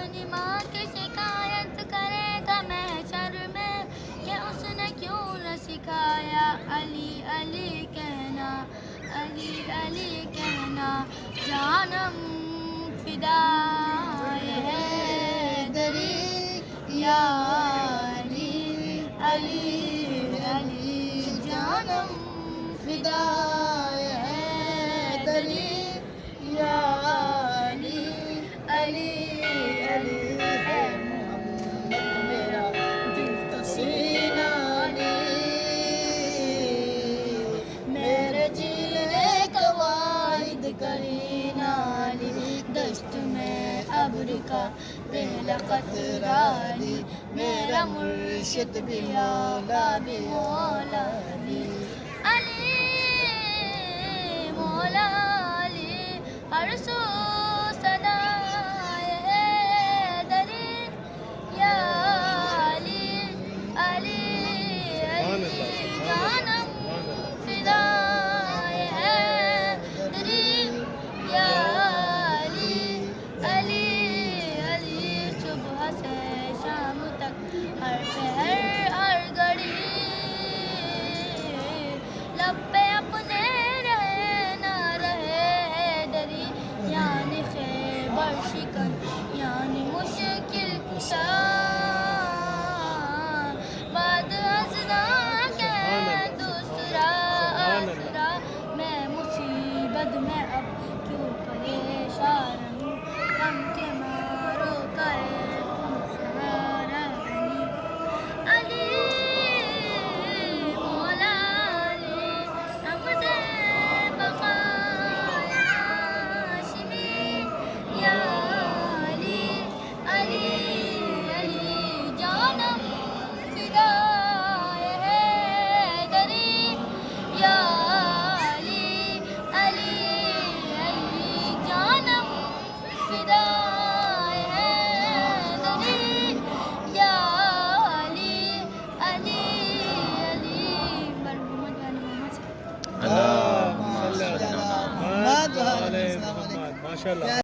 اپنی ماں کی شکایت کرے گا محشر میں کہ اس نے کیوں نہ سکھایا علی علی کہنا، علی علی کہنا، جانم فدا ہے دری یا علی علی علی، جانم فدا ہے دری یا علی علی علی، ہے محمد میرا دل کا سینہ علی، میرے جینے کا واحد قرینہ علی، دشت میں ابر کا پہلا قطرہ علی، میرا مرشد بھی اولا بھی مولا علی، علی مولا علی، ہر سو صدائے حیدری یا علی علی علی، جانم فدا ہے حیدری یا علی علی علی، صبح سے شام تک ہر پہر ہر گھڑی لب پہ اپنے رہے نہ رہے حیدری، یعنی خیبر شکن یعنی مشکل کشا، بعد ازنا کے دوسرا آسرا، میں مصیبت میں اب کیوں پریشان ہوں، غم کے مارو کرے تم سہارا بنی، علی مولا علی، نبض بقائے ہاشمی یا علی علی علی، جانم فدا ہے حیدری یا علی علی علی، جانم فدا ہے حیدری یا علی علی علی، مرحوم جان محمد صلی اللہ اللہم صلی علی محمد و آل محمد، ماشاء اللہ۔